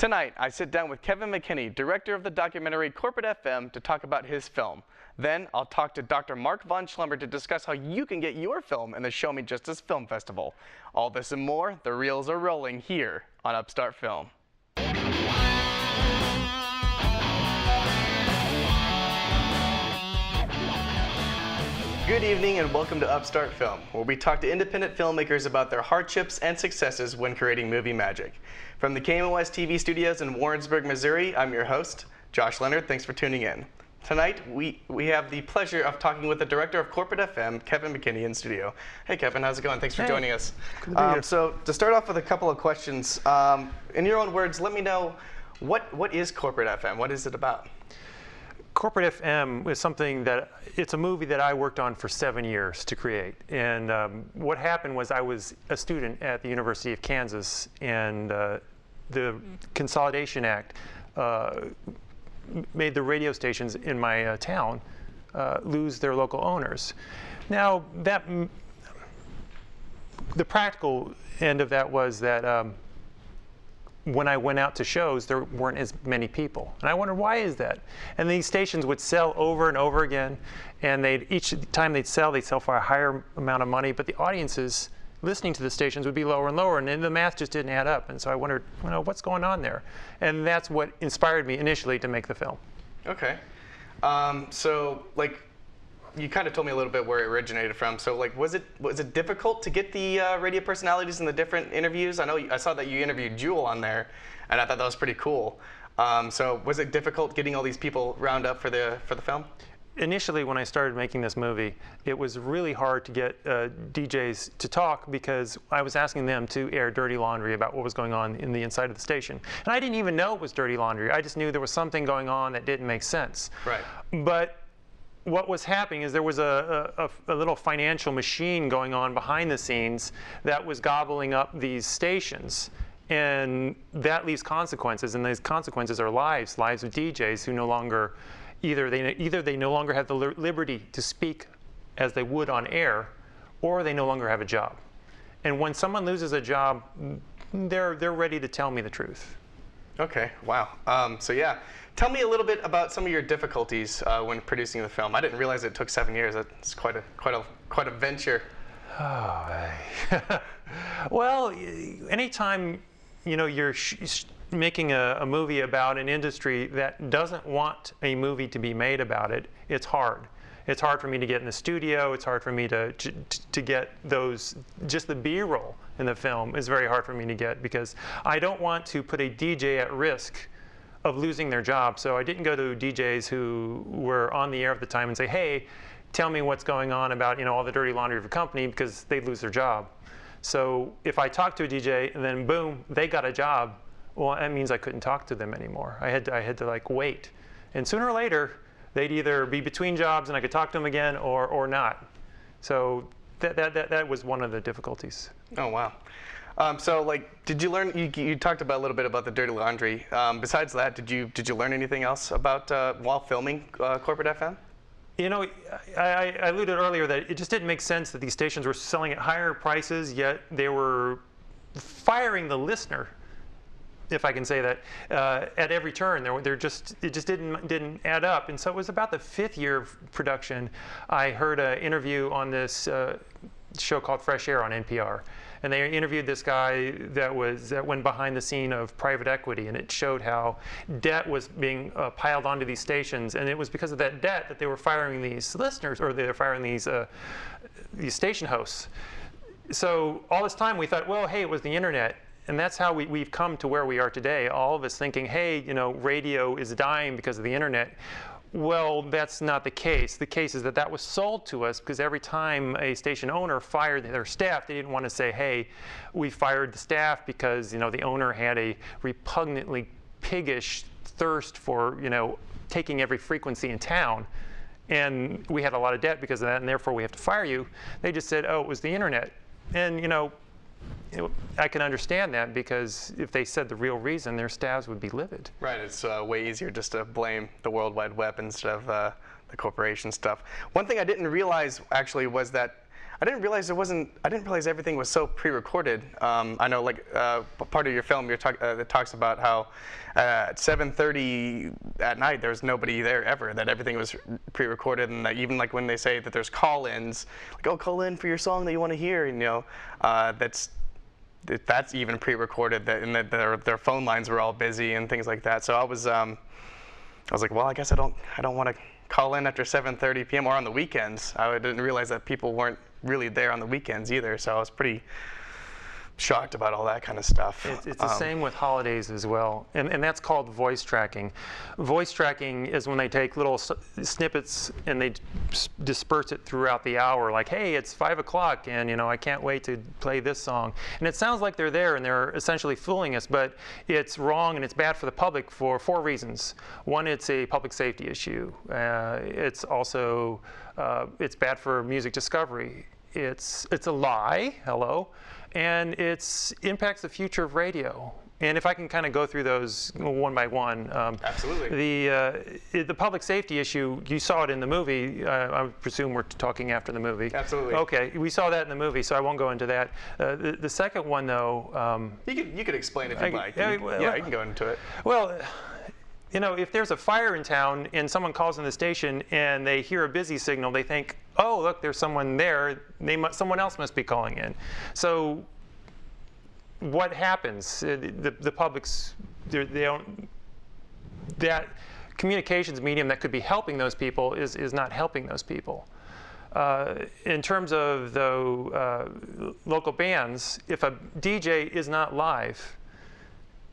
Tonight, I sit down with Kevin McKinney, director of the documentary Corporate FM, to talk about his film. Then, I'll talk to Dr. Mark von Schlemmer to discuss how you can get your film in the Show Me Justice Film Festival. All this and more, the reels are rolling here on Upstart Film. Good evening and welcome to Upstart Film, where we talk to independent filmmakers about their hardships and successes when creating movie magic. From the KMOS-TV studios in Warrensburg, Missouri, I'm your host, Josh Leonard. Thanks for tuning in. Tonight, we have the pleasure of talking with the director of Corporate FM, Kevin McKinney, in studio. Hey Kevin, how's it going? Thanks for joining us. Good to be here. So to start off with a couple of questions, in your own words, let me know, what is Corporate FM? What is it about? Corporate FM is something that, it's a movie that I worked on for 7 years to create. And what happened was I was a student at the University of Kansas, and the Consolidation Act made the radio stations in my town lose their local owners. Now, the practical end of that was that when I went out to shows, there weren't as many people. And I wondered, why is that? And these stations would sell over and over again, and each time they'd sell for a higher amount of money, but the audiences listening to the stations would be lower and lower, and then the math just didn't add up. And so I wondered, what's going on there? And that's what inspired me initially to make the film. Okay. So, you kind of told me a little bit where it originated from. So, was it difficult to get the radio personalities in the different interviews? I saw that you interviewed Jewel on there, and I thought that was pretty cool. So, was it difficult getting all these people round up for the film? Initially, when I started making this movie, it was really hard to get DJs to talk because I was asking them to air dirty laundry about what was going on in the inside of the station. And I didn't even know it was dirty laundry. I just knew there was something going on that didn't make sense. Right. But what was happening is there was a little financial machine going on behind the scenes that was gobbling up these stations. And that leaves consequences, and those consequences are lives of DJs who no longer, either they no longer have the liberty to speak as they would on air, or they no longer have a job. And when someone loses a job, they're ready to tell me the truth. Okay, wow. So yeah, tell me a little bit about some of your difficulties when producing the film. I didn't realize it took 7 years. It's quite a venture. Oh, well, anytime you're making a movie about an industry that doesn't want a movie to be made about it, it's hard. It's hard for me to get in the studio. It's hard for me to get just the B-roll in the film is very hard for me to get because I don't want to put a DJ at risk of losing their job. So I didn't go to DJs who were on the air at the time and say, hey, tell me what's going on about all the dirty laundry of your company, because they'd lose their job. So if I talked to a DJ and then boom, they got a job, well, that means I couldn't talk to them anymore. I had to wait. And sooner or later, they'd either be between jobs and I could talk to them again or not. So that was one of the difficulties. Oh, wow. So did you learn, you talked about a little bit about the dirty laundry. Besides that, did you learn anything else about while filming Corporate FM? I alluded earlier that it just didn't make sense that these stations were selling at higher prices, yet they were firing the listener, if I can say that, at every turn. It just didn't add up. And so it was about the 5th year of production. I heard an interview on this show called Fresh Air on NPR. And they interviewed this guy that went behind the scene of private equity, and it showed how debt was being piled onto these stations, and it was because of that debt that they were firing these listeners, or they were firing these station hosts. So all this time we thought, well, hey, it was the internet. And that's how we've come to where we are today. All of us thinking, hey, radio is dying because of the internet. Well, that's not the case. The case is that was sold to us because every time a station owner fired their staff, they didn't want to say, hey, we fired the staff because the owner had a repugnantly piggish thirst for taking every frequency in town, and we had a lot of debt because of that, and therefore we have to fire you. They just said, oh, it was the internet. And I can understand that, because if they said the real reason, their staffs would be livid. Right, it's way easier just to blame the World Wide Web instead of the corporation stuff. One thing I didn't realize actually was that I didn't realize everything was so pre-recorded. I know, like, part of your film, that talks about how at 7:30 at night there's nobody there ever. That everything was pre-recorded, and that even like when they say that there's call-ins, like, oh, call in for your song that you want to hear, you know, that's even pre-recorded. And that their phone lines were all busy and things like that. So I was like, well, I guess I don't want to call in after 7:30 p.m. or on the weekends. I didn't realize that people weren't really there on the weekends either, so I was pretty shocked about all that kind of stuff. It's the same with holidays as well, and that's called voice tracking. Voice tracking is when they take little snippets and they disperse it throughout the hour, like, hey, it's 5 o'clock and, you know, I can't wait to play this song. And it sounds like they're there and they're essentially fooling us, but it's wrong and it's bad for the public for 4 reasons. One, it's a public safety issue. It's also it's bad for music discovery. It's a lie, hello, and it impacts the future of radio. And if I can kind of go through those one by one. Absolutely. The public safety issue, you saw it in the movie. I presume we're talking after the movie. Absolutely. Okay, we saw that in the movie, so I won't go into that. The second one, though. You could explain if you'd like. Yeah, you can go into it. Well, you know, if there's a fire in town and someone calls in the station and they hear a busy signal, they think, oh, look, there's someone there. Someone else must be calling in. So what happens? The public's, they don't, that communications medium that could be helping those people is not helping those people. In terms of the local bands, if a DJ is not live,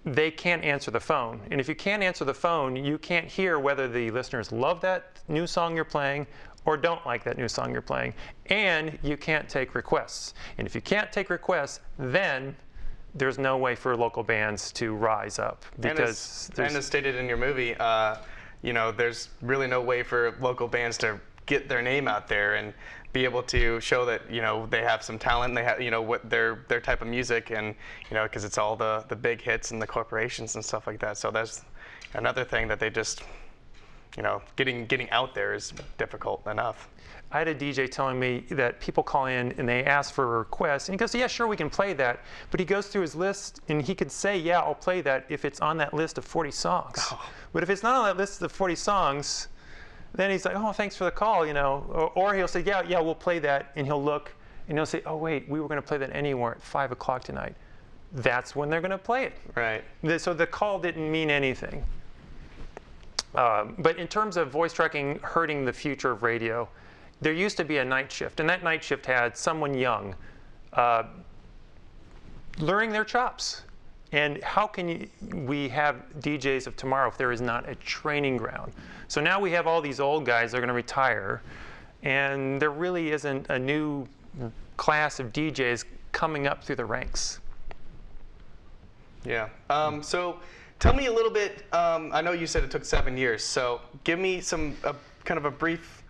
they can't answer the phone. And if you can't answer the phone, you can't hear whether the listeners love that new song you're playing or don't like that new song you're playing. And you can't take requests. And if you can't take requests, then there's no way for local bands to rise up. Because and as stated in your movie, you know, there's really no way for local bands to get their name out there and be able to show that, you know, they have some talent, they have, you know, what their type of music, and, you know, because it's all the big hits and the corporations and stuff like that. So that's another thing that they just, you know, getting out there is difficult enough. I had a DJ telling me that people call in and they ask for a request, and he goes, yeah, sure, we can play that. But he goes through his list and he could say, yeah, I'll play that if it's on that list of 40 songs. Oh. But if it's not on that list of 40 songs, then he's like, oh, thanks for the call, you know. Or he'll say, yeah, we'll play that. And he'll look and he'll say, oh, wait, we were going to play that anywhere at 5 o'clock tonight. That's when they're going to play it. Right. So the call didn't mean anything. But in terms of voice tracking hurting the future of radio, there used to be a night shift, and that night shift had someone young learning their chops. And how can we have DJs of tomorrow if there is not a training ground? So now we have all these old guys that are going to retire, and there really isn't a new class of DJs coming up through the ranks. Yeah. So tell me a little bit, I know you said it took 7 years, so give me some kind of a brief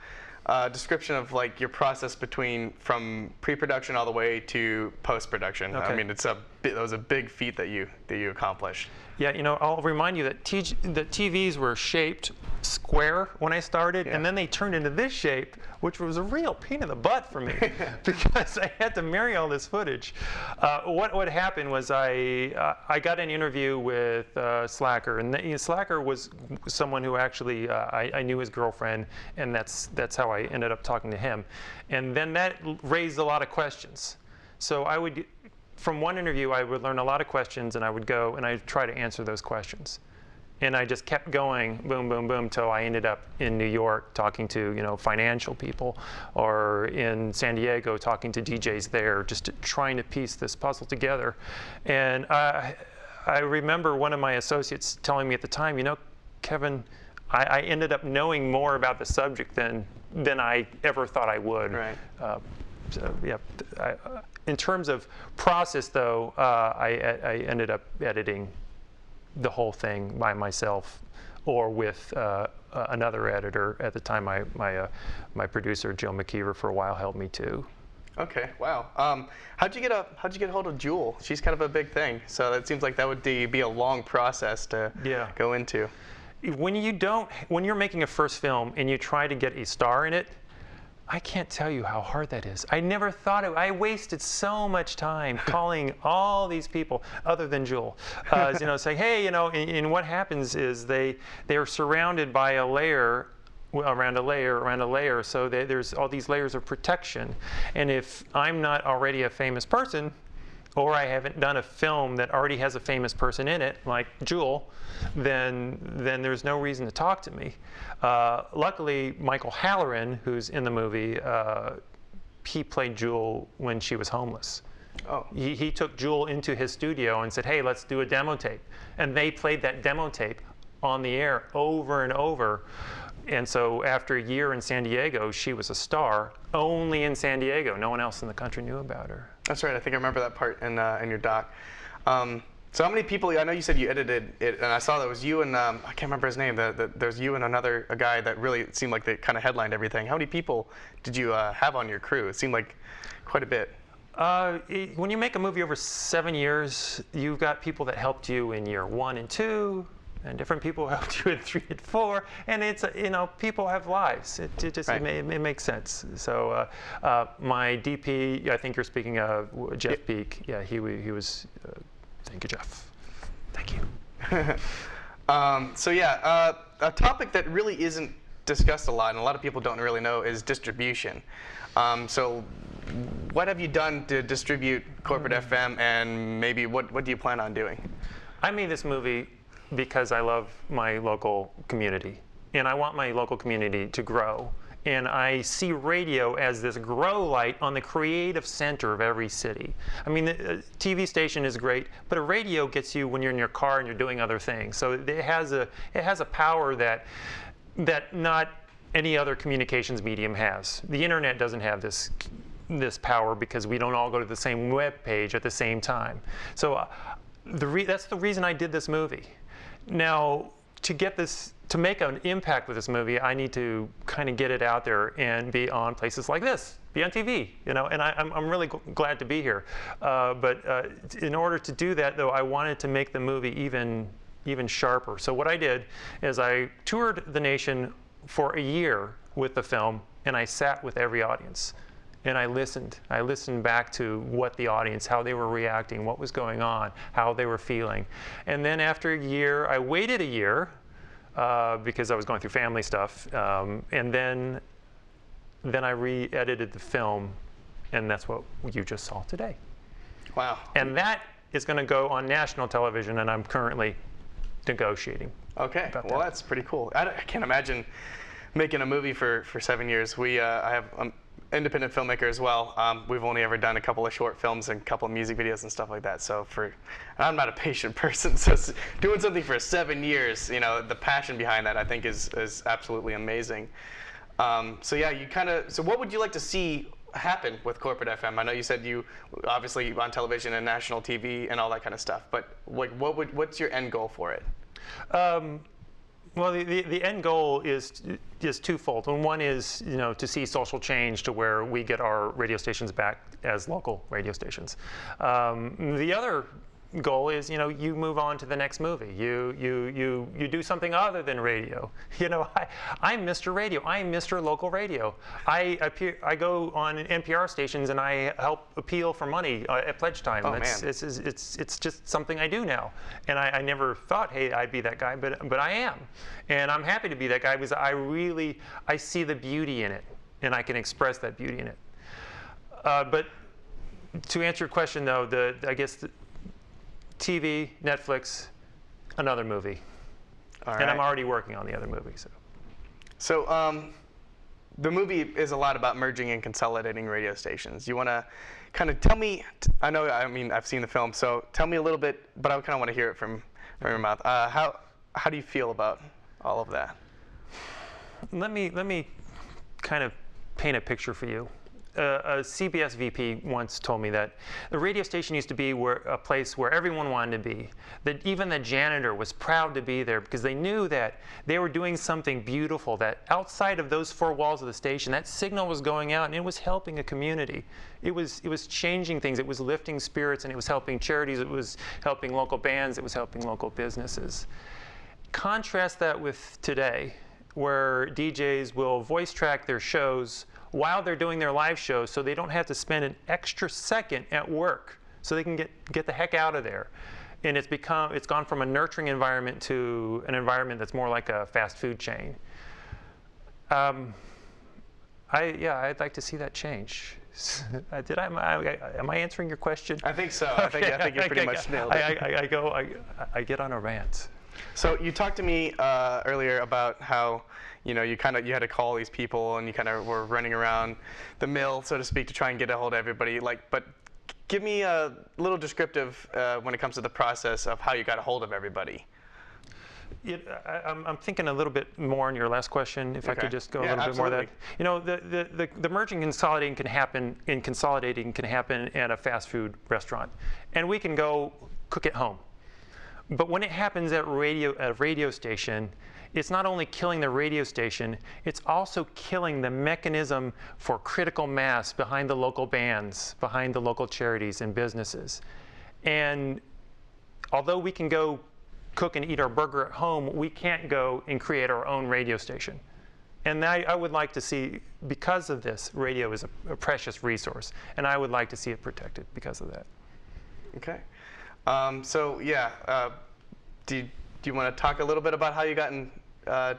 description of like your process from pre-production all the way to post-production. Okay. I mean, that was a big feat that you accomplished. Yeah, you know, I'll remind you that TVs were shaped square when I started, and then they turned into this shape, which was a real pain in the butt for me because I had to marry all this footage. What happened was I got an interview with Slacker, and Slacker was someone who actually I knew his girlfriend, and that's how I ended up talking to him. And then that raised a lot of questions. So from one interview, I would learn a lot of questions, and I would go and I'd try to answer those questions. And I just kept going, boom, boom, boom, till I ended up in New York talking to, you know, financial people, or in San Diego talking to DJs there, just trying to piece this puzzle together. And I remember one of my associates telling me at the time, you know, Kevin, I ended up knowing more about the subject than I ever thought I would. Right. So yeah. In terms of process, though, I ended up editing the whole thing by myself, or with another editor at the time. My producer Joe McKeever for a while helped me too. Okay, wow. How'd you get a hold of Jewel? She's kind of a big thing, so it seems like that would be a long process to go into. When you're making a first film and you try to get a star in it, I can't tell you how hard that is. I never thought it. I wasted so much time calling all these people, other than Jewel, saying, hey, and what happens is they are surrounded by a layer, around a layer, so there's all these layers of protection. And if I'm not already a famous person, or I haven't done a film that already has a famous person in it, like Jewel, then there's no reason to talk to me. Luckily, Michael Halloran, who's in the movie, he played Jewel when she was homeless. Oh. He took Jewel into his studio and said, hey, let's do a demo tape. And they played that demo tape on the air over and over. And so after a year in San Diego, she was a star only in San Diego. No one else in the country knew about her. That's right. I think I remember that part in your doc. So how many people? I know you said you edited it, and I saw that was you and I can't remember his name. There's you and a guy that really seemed like they kind of headlined everything. How many people did you have on your crew? It seemed like quite a bit. When you make a movie over 7 years, you've got people that helped you in year 1 and 2. And different people helped you in 3 and 4, and it's people have lives. It just right. it makes sense. So my DP, I think you're speaking of Jeff Peak. Yeah, he was. Thank you, Jeff. Thank you. So yeah, a topic that really isn't discussed a lot, and a lot of people don't really know, is distribution. So what have you done to distribute Corporate FM, and maybe what do you plan on doing? I made this movie because I love my local community, and I want my local community to grow. And I see radio as this grow light on the creative center of every city. I mean, the TV station is great, but a radio gets you when you're in your car and you're doing other things. So it has a power that not any other communications medium has. The internet doesn't have this power because we don't all go to the same web page at the same time. So that's the reason I did this movie. Now, to make an impact with this movie, I need to kind of get it out there and be on places like this, be on TV, and I'm really glad to be here. But in order to do that, though, I wanted to make the movie even sharper. So what I did is I toured the nation for a year with the film, and I sat with every audience. And I listened. I listened back to what the audience, how they were reacting, what was going on, how they were feeling. And then after a year, I waited a year because I was going through family stuff. And then I re-edited the film, and that's what you just saw today. Wow. And that is going to go on national television, and I'm currently negotiating. Okay. Well, that's pretty cool. I can't imagine making a movie for 7 years. I have independent filmmaker as well. We've only ever done a couple of short films and a couple of music videos and stuff like that. So I'm not a patient person, so doing something for 7 years, the passion behind that I think is absolutely amazing. So yeah, so what would you like to see happen with Corporate FM? I know you said you obviously on television and national TV and all that kind of stuff, but what's your end goal for it? Well, the end goal is twofold. And one is, to see social change to where we get our radio stations back as local radio stations. The other goal is, you move on to the next movie. You do something other than radio. I'm Mr. Radio. I'm Mr. Local Radio. I go on NPR stations and I help appeal for money at pledge time. Oh, man. It's just something I do now. And I never thought, hey, I'd be that guy, but I am. And I'm happy to be that guy because I see the beauty in it, and I can express that beauty in it. But to answer your question, though, I guess TV, Netflix, another movie. All right. And I'm already working on the other movie. So the movie is a lot about merging and consolidating radio stations. You want to kind of tell me, I've seen the film, so tell me a little bit, but I kind of want to hear it from your mouth. How do you feel about all of that? Let me kind of paint a picture for you. A CBS VP once told me that the radio station used to be a place where everyone wanted to be. That even the janitor was proud to be there because they knew that they were doing something beautiful, that outside of those four walls of the station, that signal was going out and it was helping a community. It was changing things. It was lifting spirits, and it was helping charities. It was helping local bands. It was helping local businesses. Contrast that with today, where DJs will voice track their shows while they're doing their live show, so they don't have to spend an extra second at work, so they can get the heck out of there. And it's gone from a nurturing environment to an environment that's more like a fast food chain. I'd like to see that change. Am I answering your question? I think so. I think you pretty much nailed it. I get on a rant. So you talked to me earlier about how you had to call these people and you kind of were running around the mill, so to speak, to try and get a hold of everybody. But give me a little descriptive when it comes to the process of how you got a hold of everybody. I'm thinking a little bit more on your last question, if I could just go a little bit more of that. You know, the merging and consolidating can happen at a fast food restaurant, and we can go cook at home. But when it happens at a radio station, it's not only killing the radio station, it's also killing the mechanism for critical mass behind the local bands, behind the local charities and businesses. And although we can go cook and eat our burger at home, we can't go and create our own radio station. And I would like to see, because of this, radio is a precious resource, and I would like to see it protected because of that. Okay. Do you want to talk a little bit about how you got in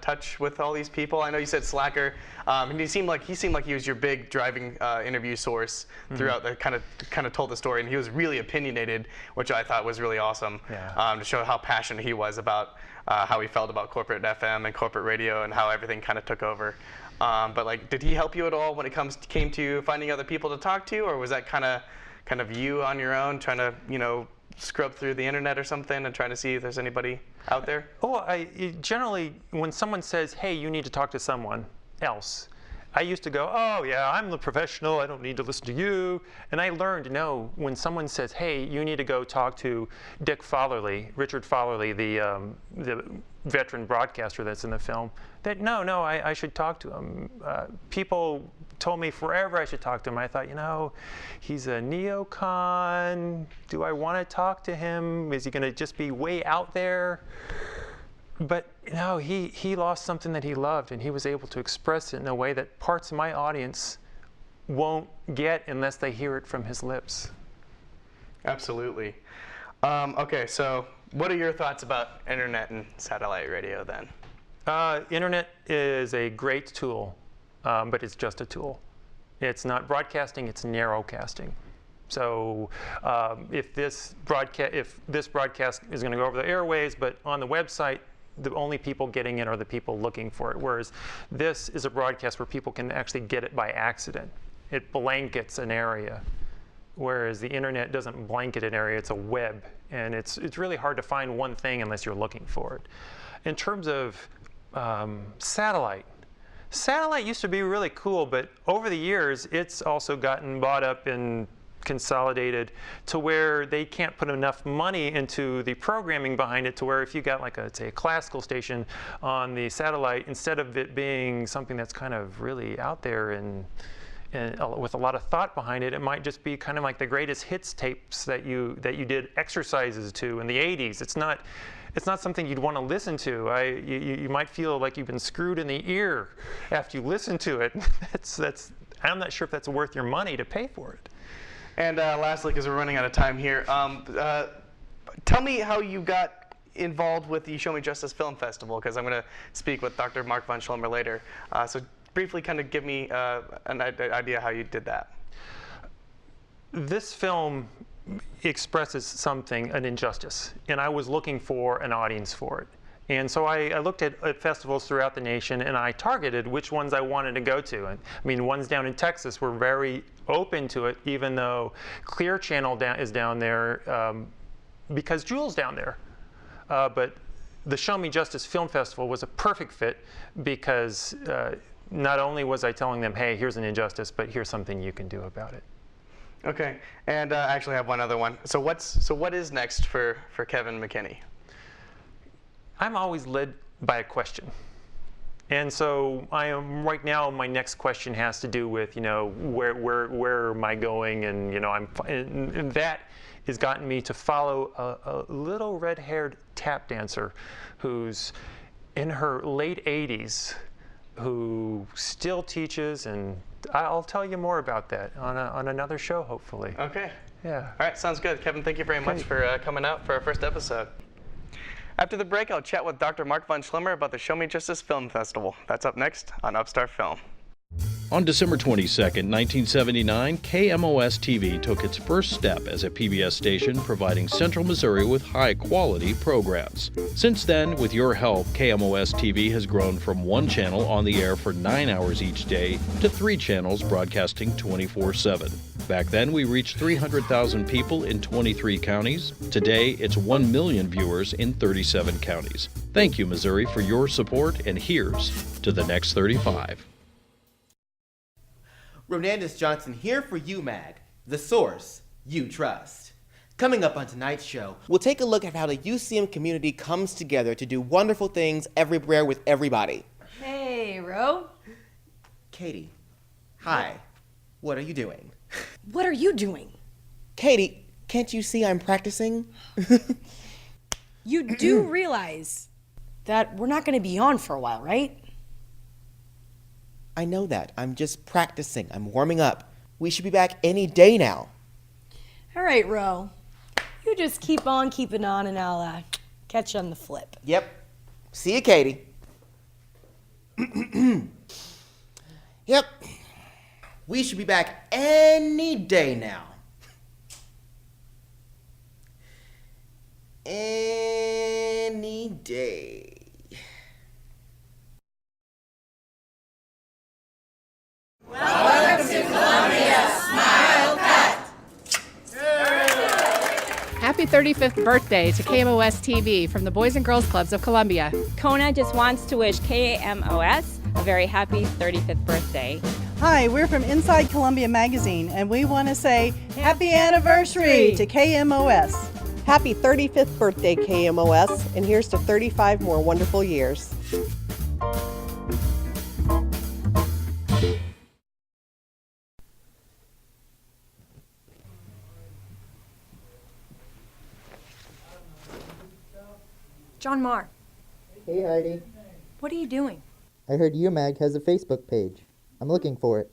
touch with all these people? I know you said Slacker, and he seemed like he was your big driving interview source throughout. The kind of told the story, and he was really opinionated, which I thought was really awesome. Yeah. To show how passionate he was about how he felt about corporate FM and corporate radio and how everything kind of took over. But did he help you at all when it came to finding other people to talk to, or was that kind of you on your own trying to scrub through the internet or something and trying to see if there's anybody out there? Oh, generally, when someone says, hey, you need to talk to someone else, I used to go, oh yeah, I'm the professional, I don't need to listen to you. And I learned, no, when someone says, hey, you need to go talk to Richard Fowlerly, the veteran broadcaster that's in the film, that no, I should talk to him. People told me forever I should talk to him. I thought, he's a neocon. Do I want to talk to him? Is he going to just be way out there? But no, he lost something that he loved, and he was able to express it in a way that parts of my audience won't get unless they hear it from his lips. Absolutely. Okay, so what are your thoughts about internet and satellite radio then? Internet is a great tool, but it's just a tool. It's not broadcasting, it's narrowcasting. So if this broadcast is going to go over the airwaves, but on the website, the only people getting it are the people looking for it. Whereas this is a broadcast where people can actually get it by accident. It blankets an area. Whereas the internet doesn't blanket an area, it's a web. And it's really hard to find one thing unless you're looking for it. In terms of satellite used to be really cool, but over the years, it's also gotten bought up and consolidated to where they can't put enough money into the programming behind it, to where if you got say a classical station on the satellite, instead of it being something that's kind of really out there and with a lot of thought behind it, it might just be kind of like the greatest hits tapes that you did exercises to in the 80s. It's not something you'd want to listen to. You might feel like you've been screwed in the ear after you listen to it. I'm not sure if that's worth your money to pay for it. And lastly, because we're running out of time here, tell me how you got involved with the Show Me Justice Film Festival, because I'm going to speak with Dr. Mark von Schlemmer later. So briefly kind of give me an idea how you did that. This film expresses an injustice, and I was looking for an audience for it. And so I looked at festivals throughout the nation, and I targeted which ones I wanted to go to. And I mean, ones down in Texas were very open to it, even though Clear Channel is down there because Jewel's down there. But the Show Me Justice Film Festival was a perfect fit because not only was I telling them, hey, here's an injustice, but here's something you can do about it. Okay, and I actually have one other one. So what is next for Kevin McKinney? I'm always led by a question. And so I am right now, my next question has to do with, where am I going? And, and that has gotten me to follow a little red-haired tap dancer who's in her late 80s, who still teaches, and I'll tell you more about that on another show, hopefully. Okay. Yeah. All right, sounds good. Kevin, thank you very much for coming out for our first episode. After the break, I'll chat with Dr. Mark von Schlemmer about the Show Me Justice Film Festival. That's up next on Upstart Film. On December 22, 1979, KMOS-TV took its first step as a PBS station providing Central Missouri with high-quality programs. Since then, with your help, KMOS-TV has grown from one channel on the air for 9 hours each day to 3 channels broadcasting 24/7. Back then, we reached 300,000 people in 23 counties. Today, it's 1 million viewers in 37 counties. Thank you, Missouri, for your support, and here's to the next 35. Ronandus Johnson here for UMAG, the source you trust. Coming up on tonight's show, we'll take a look at how the UCM community comes together to do wonderful things everywhere with everybody. Hey, Ro. Katie, hi. What are you doing? What are you doing? Katie, can't you see I'm practicing? You do realize that we're not going to be on for a while, right? I know that. I'm just practicing. I'm warming up. We should be back any day now. All right, Ro. You just keep on keeping on, and I'll catch you on the flip. Yep. See you, Katie. Yep. We should be back any day now. Any day. Welcome to Columbia Smile Cut! Happy 35th birthday to KMOS-TV from the Boys and Girls Clubs of Columbia. Kona just wants to wish KMOS a very happy 35th birthday. Hi, we're from Inside Columbia Magazine, and we want to say happy anniversary to KMOS. Happy 35th birthday, KMOS, and here's to 35 more wonderful years. John Marr, Hey Heidi, what are you doing? I heard UMAG has a Facebook page. I'm looking for it.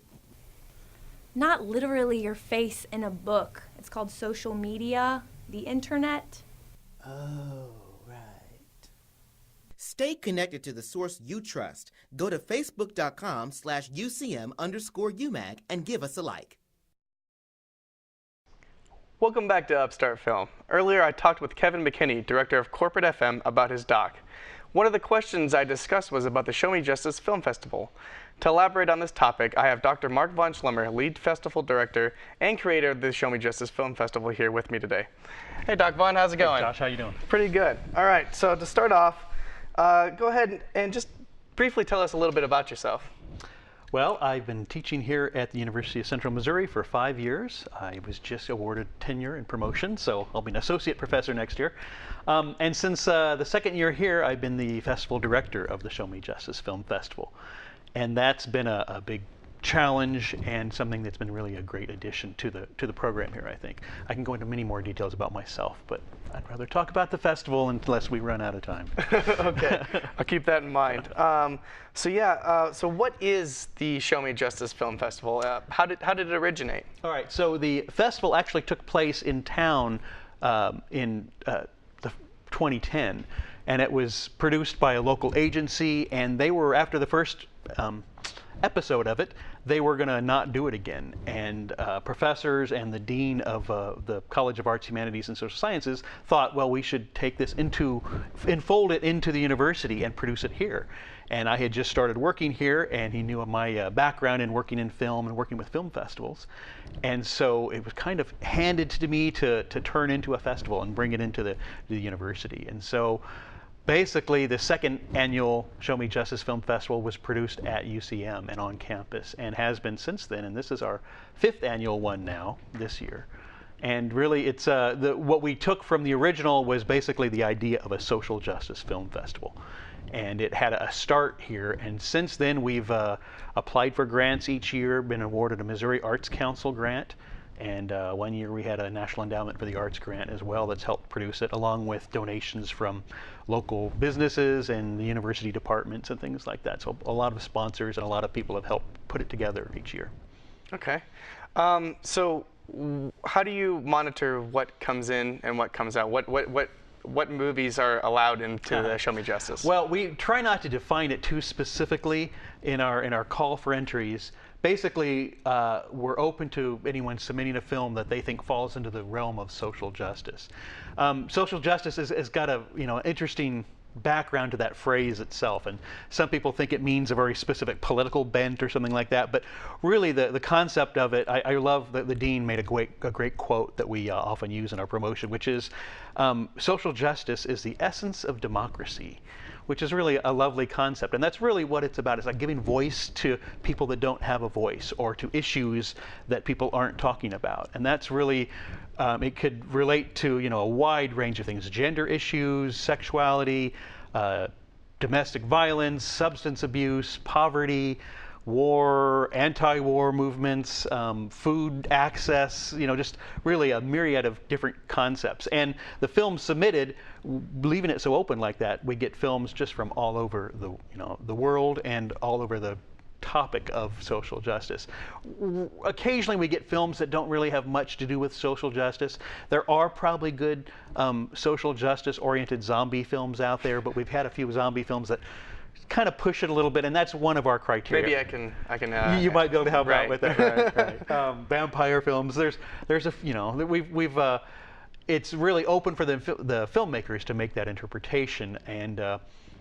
Not literally your face in a book. It's called social media, the internet. Oh, right. Stay connected to the source you trust. Go to facebook.com/UCM_UMAG and give us a like. Welcome back to Upstart Film. Earlier, I talked with Kevin McKinney, director of Corporate FM, about his doc. One of the questions I discussed was about the Show Me Justice Film Festival. To elaborate on this topic, I have Dr. Mark von Schlemmer, lead festival director and creator of the Show Me Justice Film Festival, here with me today. Hey, Doc Von, how's it going? Hey, Josh, how you doing? Pretty good. All right, so to start off, go ahead and just briefly tell us a little bit about yourself. Well, I've been teaching here at the University of Central Missouri for 5 years. I was just awarded tenure and promotion, so I'll be an associate professor next year. And since the second year here, I've been the festival director of the Show Me Justice Film Festival. And that's been a big challenge and something that's been really a great addition to the program here, I think. I can go into many more details about myself, but I'd rather talk about the festival unless we run out of time. Okay, I'll keep that in mind. So what is the Show Me Justice Film Festival? How did it originate? All right, so the festival actually took place in town in 2010, and it was produced by a local agency, and they were, after the first episode of it, they were going to not do it again. And professors and the dean of the College of Arts, Humanities, and Social Sciences thought, well, we should take this enfold it into the university and produce it here. And I had just started working here, and he knew of my background in working in film and working with film festivals. And so it was kind of handed to me to turn into a festival and bring it into the university. And so basically, the second annual Show Me Justice Film Festival was produced at UCM and on campus, and has been since then. And this is our 5th annual one now, this year. And really, it's what we took from the original was basically the idea of a social justice film festival. And it had a start here, and since then we've applied for grants each year, been awarded a Missouri Arts Council grant And one year we had a National Endowment for the Arts grant as well that's helped produce it, along with donations from local businesses and the university departments and things like that. So a lot of sponsors and a lot of people have helped put it together each year. Okay. So how do you monitor what comes in and what comes out? What movies are allowed into the Show Me Justice? Well, we try not to define it too specifically in our call for entries. Basically, we're open to anyone submitting a film that they think falls into the realm of social justice. Social justice has got a interesting background to that phrase itself, and some people think it means a very specific political bent or something like that, but really the concept of it, I love that the dean made a great quote that we often use in our promotion, which is social justice is the essence of democracy, which is really a lovely concept. And that's really what it's about. It's like giving voice to people that don't have a voice, or to issues that people aren't talking about. And that's really, it could relate to a wide range of things: gender issues, sexuality, domestic violence, substance abuse, poverty, war, anti-war movements, food access, just really a myriad of different concepts. And the films submitted, leaving it so open like that, we get films just from all over the world and all over the topic of social justice. Occasionally we get films that don't really have much to do with social justice. There are probably good social justice oriented zombie films out there, but we've had a few zombie films that kind of push it a little bit, and that's one of our criteria. Maybe I can. You might be able to help out with that. Right. Vampire films. There's we've it's really open for the filmmakers to make that interpretation, and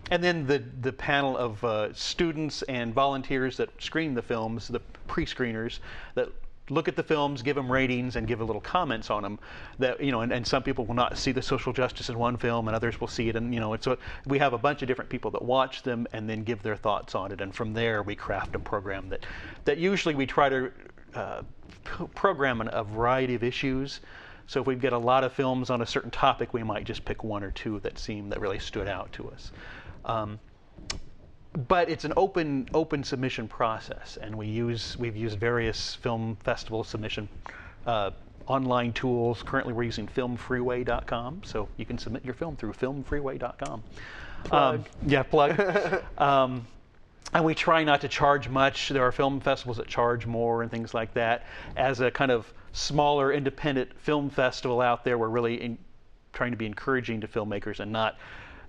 then the panel of students and volunteers that screen the films, the pre-screeners that look at the films, give them ratings, and give a little comments on them. That and some people will not see the social justice in one film, and others will see it. And so we have a bunch of different people that watch them and then give their thoughts on it. And from there, we craft a program that usually we try to program a variety of issues. So if we get a lot of films on a certain topic, we might just pick one or two that really stood out to us. But it's an open submission process, and we've used various film festival submission online tools. Currently, we're using filmfreeway.com, so you can submit your film through filmfreeway.com. Plug. Plug. And we try not to charge much. There are film festivals that charge more and things like that. As a kind of smaller independent film festival out there, we're really trying to be encouraging to filmmakers, and not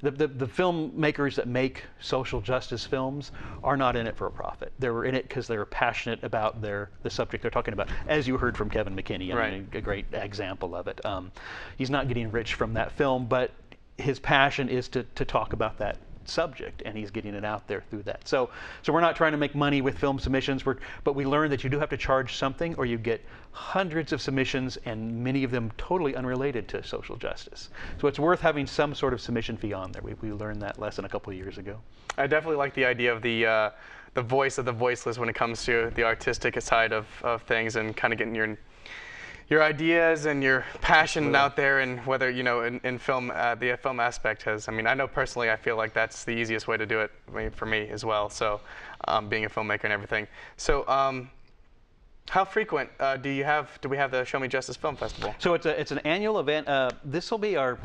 the filmmakers that make social justice films are not in it for a profit. They're in it because they're passionate about the subject they're talking about, as you heard from Kevin McKinney. I mean, a great example of it. He's not getting rich from that film, but his passion is to talk about that subject, and he's getting it out there through that. So we're not trying to make money with film submissions, but we learned that you do have to charge something, or you get hundreds of submissions, and many of them totally unrelated to social justice. So it's worth having some sort of submission fee on there. We learned that lesson a couple of years ago. I definitely like the idea of the voice of the voiceless when it comes to the artistic side of things, and kind of getting your ideas and your passion out there, and whether in film, the film aspect has. I mean, I know personally, I feel like that's the easiest way to do it for me as well. So, being a filmmaker and everything. So, how frequent do we have the Show Me Justice Film Festival? So it's an annual event. This will be I'm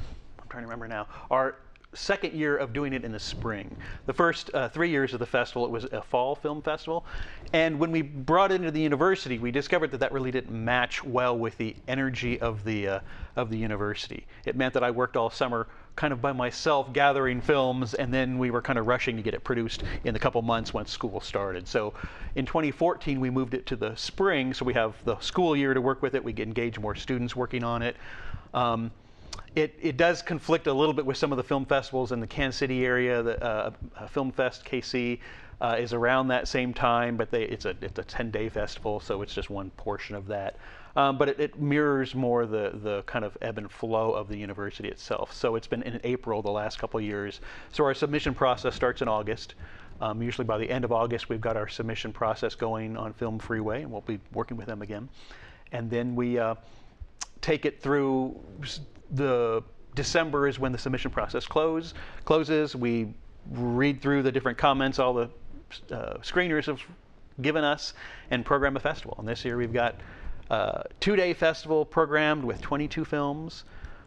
trying to remember now, our second year of doing it in the spring. The first 3 years of the festival, it was a fall film festival. And when we brought it into the university, we discovered that really didn't match well with the energy of the university. It meant that I worked all summer kind of by myself gathering films, and then we were kind of rushing to get it produced in a couple months once school started. So in 2014, we moved it to the spring, so we have the school year to work with it. We can engage more students working on it. It does conflict a little bit with some of the film festivals in the Kansas City area. The Film Fest KC is around that same time, but it's a 10-day festival, so it's just one portion of that. But it mirrors more the kind of ebb and flow of the university itself. So it's been in April the last couple of years. So our submission process starts in August. Usually by the end of August, we've got our submission process going on Film Freeway, and we'll be working with them again. And then we take it through. The December is when the submission process closes. We read through the different comments all the screeners have given us, and program a festival. And this year we've got 2-day festival programmed with 22 films.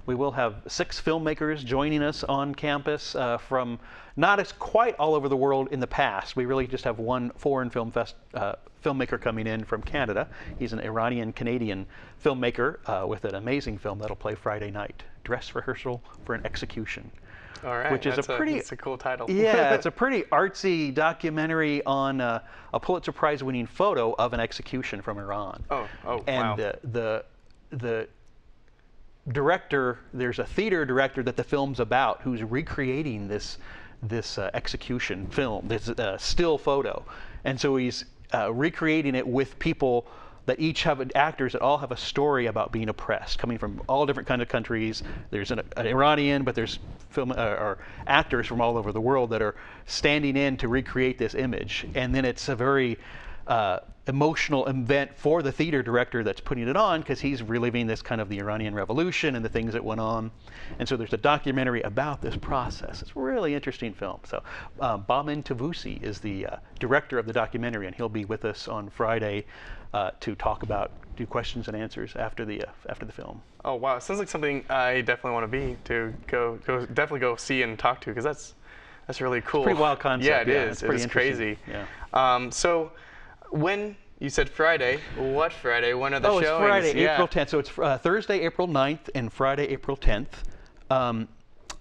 We will have 6 filmmakers joining us on campus from not as quite all over the world in the past. We really just have one foreign filmmaker coming in from Canada. He's an Iranian-Canadian filmmaker with an amazing film that'll play Friday night, Dress Rehearsal for an Execution. All right, which is it's a cool title. Yeah, it's a pretty artsy documentary on a Pulitzer Prize-winning photo of an execution from Iran. Oh, and wow. The director, there's a theater director that the film's about who's recreating this execution film, this still photo, and so he's recreating it with people that each have actors that all have a story about being oppressed, coming from all different kinds of countries. There's an Iranian, but there's or actors from all over the world that are standing in to recreate this image, and then it's a very emotional event for the theater director that's putting it on, because he's reliving this kind of the Iranian Revolution and the things that went on. And so there's a documentary about this process. It's a really interesting film. So Bamin Tavusi is the director of the documentary, and he'll be with us on Friday to do questions and answers after the film. Oh wow, it sounds like something I definitely want to definitely go see and talk to, because that's really cool. It's a pretty wild concept. Yeah, it is. It's It's crazy. Yeah. So when you said Friday, what Friday? When are the showings? It's Friday, April 10th. So it's Thursday, April 9th, and Friday, April 10th.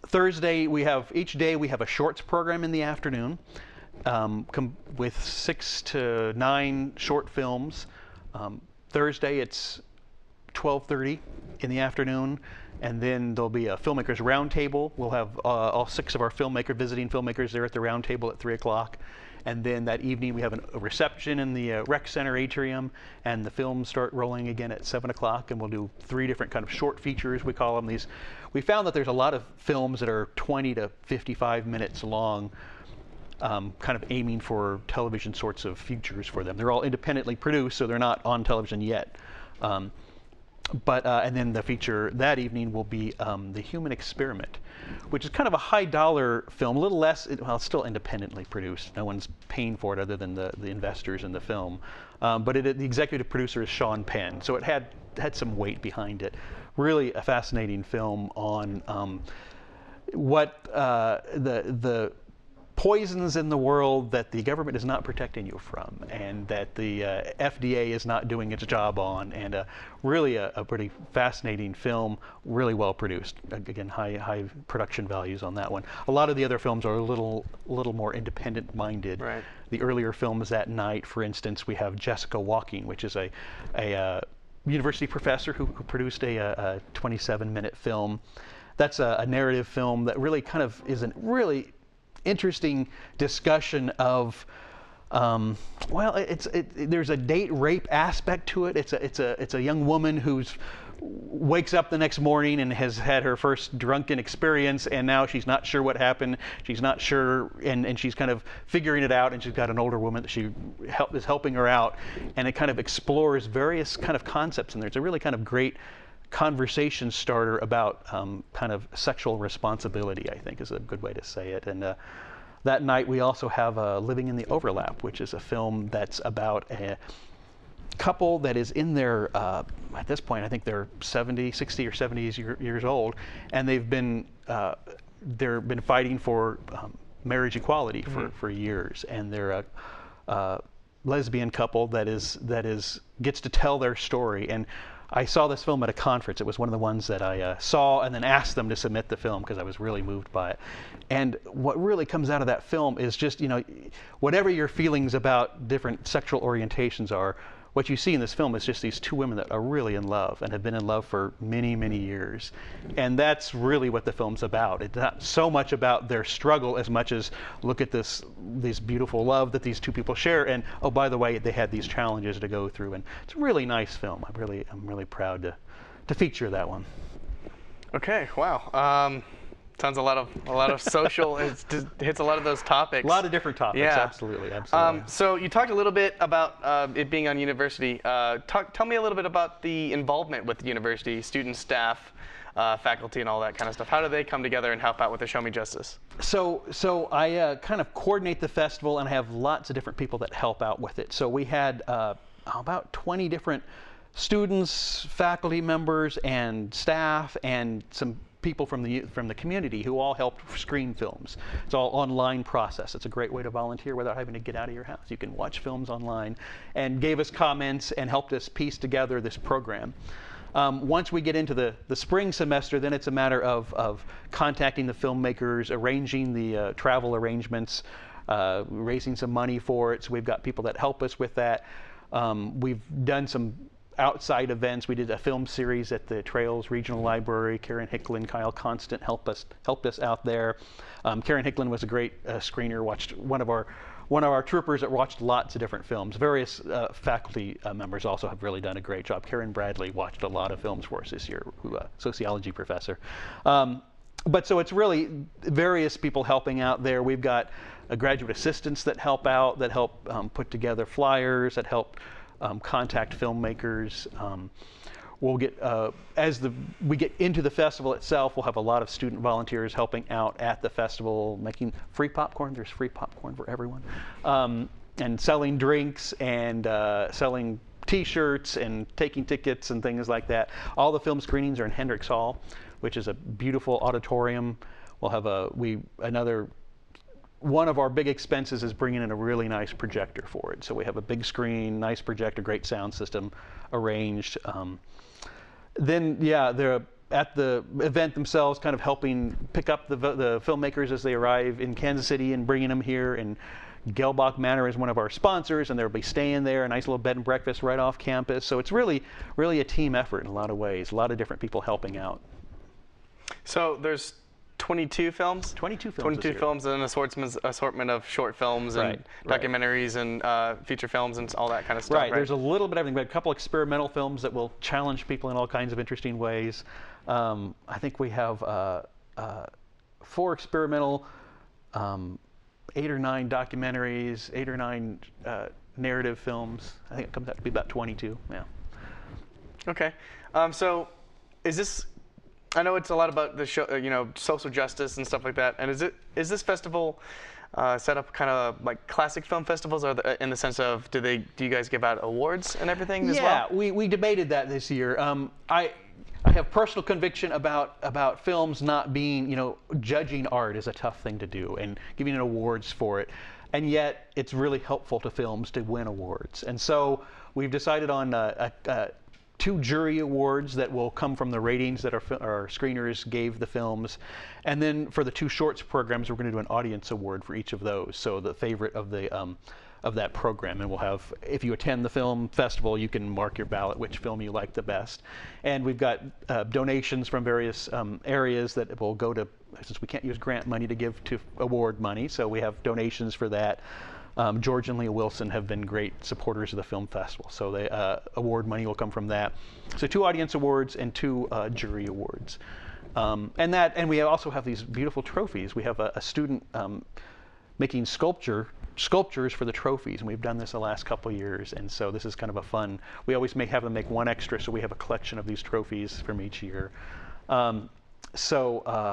Thursday, each day we have a shorts program in the afternoon with 6 to 9 short films. Thursday, it's 12:30 in the afternoon, and then there'll be a filmmakers roundtable. We'll have all 6 of our visiting filmmakers there at the roundtable at 3 o'clock. And then that evening we have a reception in the rec center atrium, and the films start rolling again at 7 o'clock, and we'll do 3 different kind of short features, we call them. We found that there's a lot of films that are 20 to 55 minutes long, kind of aiming for television sorts of features for them. They're all independently produced, so they're not on television yet. And then the feature that evening will be The Human Experiment, which is kind of a high-dollar film, a little less, it's still independently produced. No one's paying for it other than the investors in the film. But the executive producer is Sean Penn, so it had some weight behind it. Really a fascinating film on what the poisons in the world that the government is not protecting you from, and that the FDA is not doing its job on, and really a pretty fascinating film, really well produced. Again, high production values on that one. A lot of the other films are a little more independent minded. Right. The earlier films that night, for instance, we have Jessica Walking, which is a university professor who produced a 27-minute film. That's a narrative film that really kind of is a really interesting discussion of there's a date rape aspect to it. It's a young woman who's wakes up the next morning and has had her first drunken experience, and now she's not sure what happened. She's not sure, and she's kind of figuring it out, and she's got an older woman that she is helping her out, and it kind of explores various kind of concepts, and there's a really kind of great conversation starter about kind of sexual responsibility, I think is a good way to say it. And that night we also have Living in the Overlap, which is a film that's about a couple that is in their, at this point I think they're 60 or 70 years old, and they've been fighting for marriage equality for years, and they're a lesbian couple that gets to tell their story. And I saw this film at a conference. It was one of the ones that I saw and then asked them to submit the film because I was really moved by it. And what really comes out of that film is just, whatever your feelings about different sexual orientations are, what you see in this film is just these 2 women that are really in love and have been in love for many, many years. And that's really what the film's about. It's not so much about their struggle as much as look at this beautiful love that these 2 people share. And oh, by the way, they had these challenges to go through. And it's a really nice film. I'm really proud to feature that one. Okay, wow. Sounds a lot of social. It hits a lot of those topics. A lot of different topics. Yeah. Absolutely. So you talked a little bit about it being on university. Tell me a little bit about the involvement with the university, students, staff, faculty, and all that kind of stuff. How do they come together and help out with the Show Me Justice? So I kind of coordinate the festival, and I have lots of different people that help out with it. So we had about 20 different students, faculty members, and staff, and some people from the community who all helped screen films. It's all online process. It's a great way to volunteer without having to get out of your house. You can watch films online, and gave us comments and helped us piece together this program. Once we get into the spring semester, then it's a matter of contacting the filmmakers, arranging the travel arrangements, raising some money for it. So we've got people that help us with that. We've done some outside events. We did a film series at the Trails Regional Library. Karen Hicklin, Kyle Constant helped us out there. Karen Hicklin was a great screener. Watched one of our troopers that watched lots of different films. Various faculty members also have really done a great job. Karen Bradley watched a lot of films for us this year, who sociology professor. But so it's really various people helping out there. We've got graduate assistants that help out, that help put together flyers, that help contact filmmakers. We'll get as we get into the festival itself, we'll have a lot of student volunteers helping out at the festival, making free popcorn. There's free popcorn for everyone, and selling drinks and selling T-shirts and taking tickets and things like that. All the film screenings are in Hendricks Hall, which is a beautiful auditorium. We'll have another. One of our big expenses is bringing in a really nice projector for it. So we have a big screen, nice projector, great sound system arranged. Then, yeah, they're at the event themselves, kind of helping pick up the filmmakers as they arrive in Kansas City and bringing them here. And Gelbach Manor is one of our sponsors, and they'll be staying there, a nice little bed and breakfast right off campus. So it's really, really a team effort in a lot of ways, a lot of different people helping out. So there's 22 films? 22 films. 22 films and an assortment of short films and documentaries and feature films and all that kind of stuff. Right. There's a little bit of everything. We have a couple experimental films that will challenge people in all kinds of interesting ways. I think we have 4 experimental, 8 or 9 documentaries, 8 or 9 narrative films. I think it comes out to be about 22. Yeah. Okay. So is this? I know it's a lot about the show, social justice and stuff like that. And is this festival set up kind of like classic film festivals, or in the sense of do you guys give out awards and everything as well? Yeah, we debated that this year. I have personal conviction about films not being, judging art is a tough thing to do and giving awards for it. And yet it's really helpful to films to win awards. And so we've decided on 2 jury awards that will come from the ratings that our screeners gave the films. And then for the 2 shorts programs, we're going to do an audience award for each of those. So the favorite of that program. And we'll have, if you attend the film festival, you can mark your ballot which film you like the best. And we've got donations from various areas that will go to, since we can't use grant money to give to award money, so we have donations for that. George and Leah Wilson have been great supporters of the film festival, so the award money will come from that. So 2 audience awards and 2 jury awards, and we also have these beautiful trophies. We have a student making sculptures for the trophies, and we've done this the last couple of years, and so this is kind of a fun. We always have them make 1 extra, so we have a collection of these trophies from each year.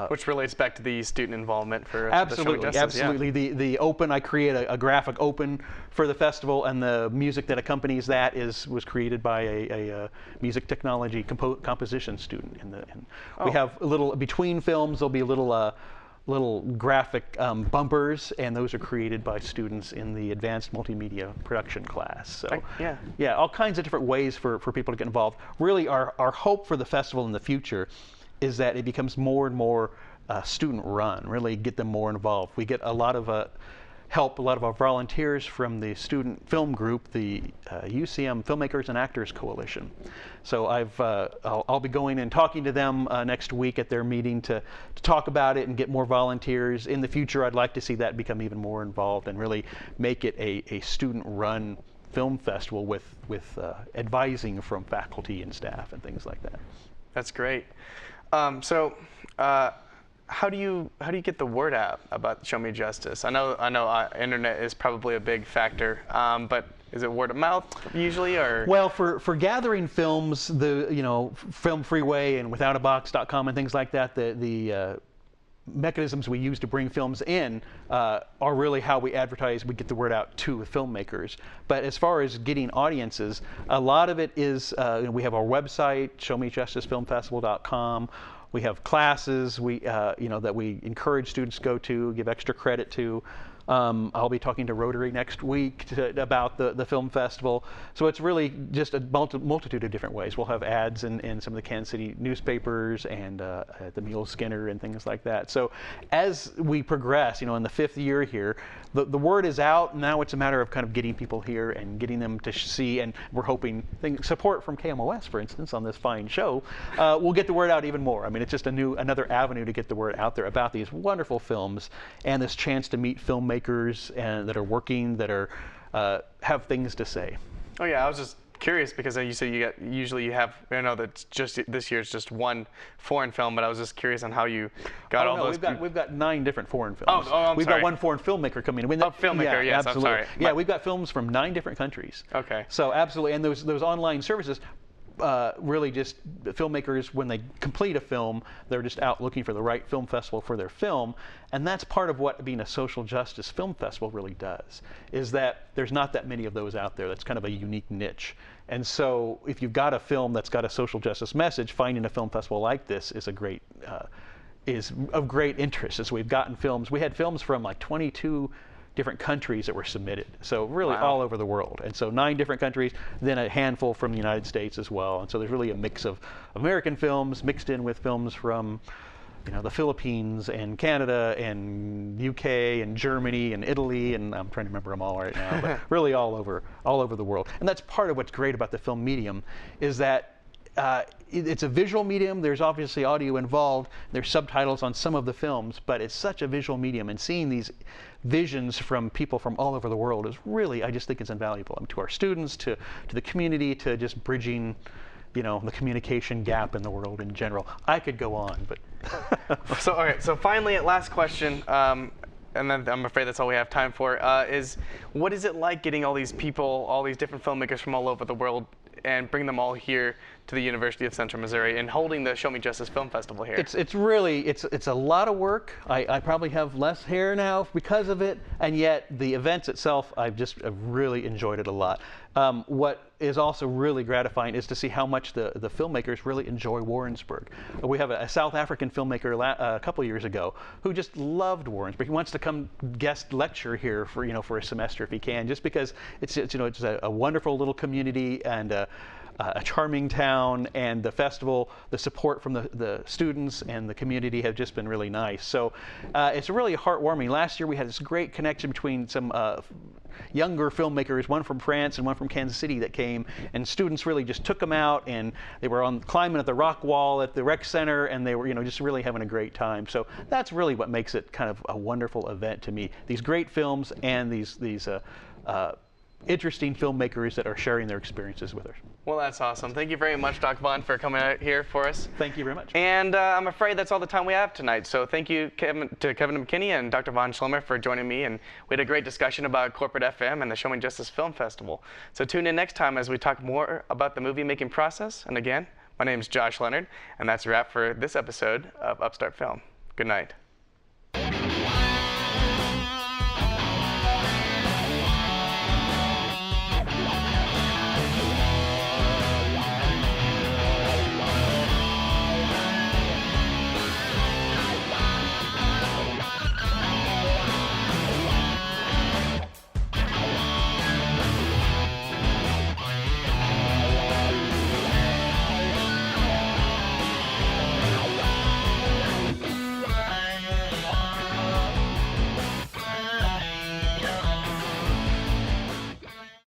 Which relates back to the student involvement for absolutely, the Justice, absolutely. Yeah. The open, I create a graphic open for the festival, and the music that accompanies that was created by a music technology composition student. We have a little between films. There'll be little graphic bumpers, and those are created by students in the advanced multimedia production class. So yeah, all kinds of different ways for people to get involved. Really, our hope for the festival in the future is that it becomes more and more student run, really get them more involved. We get a lot of help, a lot of our volunteers from the student film group, the UCM Filmmakers and Actors Coalition. So I'll be going and talking to them next week at their meeting to talk about it and get more volunteers. In the future, I'd like to see that become even more involved and really make it a student run film festival with advising from faculty and staff and things like that. That's great. How do you get the word out about Show Me Justice? I know internet is probably a big factor, but is it word of mouth usually, or? Well, for gathering films, the Film Freeway and WithoutAbox.com and things like that, the mechanisms we use to bring films in are really how we advertise, we get the word out to filmmakers. But as far as getting audiences, a lot of it is, we have our website, showmejusticefilmfestival.com. We have classes that we encourage students to go to, give extra credit to. I'll be talking to Rotary next week about the film festival. So it's really just a multitude of different ways. We'll have ads in some of the Kansas City newspapers and at the Mule Skinner and things like that. So as we progress, in the 5th year here, the word is out. Now it's a matter of kind of getting people here and getting them to see, and we're hoping support from KMOS, for instance, on this fine show, will get the word out even more. I mean, it's just another avenue to get the word out there about these wonderful films and this chance to meet filmmakers and that are working, that are have things to say. Oh yeah, I was just curious because you said you have I know that just this year it's just one foreign film, but I was just curious on how you got all those. We've got 9 different foreign films. We've got one foreign filmmaker coming in. Filmmaker, yes, absolutely. I'm sorry. Yeah, we've got films from 9 different countries. Okay. So absolutely, and those online services. Really just filmmakers, when they complete a film, they're just out looking for the right film festival for their film. And that's part of what being a social justice film festival really does, is that there's not that many of those out there. That's kind of a unique niche. And so if you've got a film that's got a social justice message, finding a film festival like this is is of great interest. As we've gotten films, we had films from like 22 different countries that were submitted. So really all over the world. And so 9 different countries, then a handful from the United States as well. And so there's really a mix of American films mixed in with films from the Philippines and Canada and UK and Germany and Italy, and I'm trying to remember them all right now, but really all over the world. And that's part of what's great about the film medium, is that it's a visual medium. There's obviously audio involved. There's subtitles on some of the films, but it's such a visual medium, and seeing these visions from people from all over the world is really, I just think it's invaluable. I mean, to our students, to the community, to just bridging, the communication gap in the world in general. I could go on, but. So finally, last question. And then I'm afraid that's all we have time for, is what is it like getting all these people, all these different filmmakers from all over the world, and bring them all here to the University of Central Missouri and holding the Show Me Justice Film Festival here? It's really, it's a lot of work. I probably have less hair now because of it, and yet the events itself, I've really enjoyed it a lot. What is also really gratifying is to see how much the filmmakers really enjoy Warrensburg. We have a South African filmmaker a couple years ago who just loved Warrensburg. He wants to come guest lecture here for a semester if he can, just because it's a wonderful little community and a charming town, and the festival, the support from the students and the community have just been really nice. So it's really heartwarming. Last year we had this great connection between some younger filmmakers, one from France and one from Kansas City, that came, and students really just took them out, and they were climbing at the rock wall at the rec center, and they were just really having a great time. So that's really what makes it kind of a wonderful event to me. These great films and these interesting filmmakers that are sharing their experiences with us. Well, that's awesome. Thank you very much, Dr. Vaughn, for coming out here for us. Thank you very much. And I'm afraid that's all the time we have tonight. So thank you to Kevin McKinney and Dr. Vaughn Schlemmer for joining me. And we had a great discussion about Corporate FM and the Show Me Justice Film Festival. So tune in next time as we talk more about the movie making process. And again, my name is Josh Leonard, and that's a wrap for this episode of Upstart Film. Good night.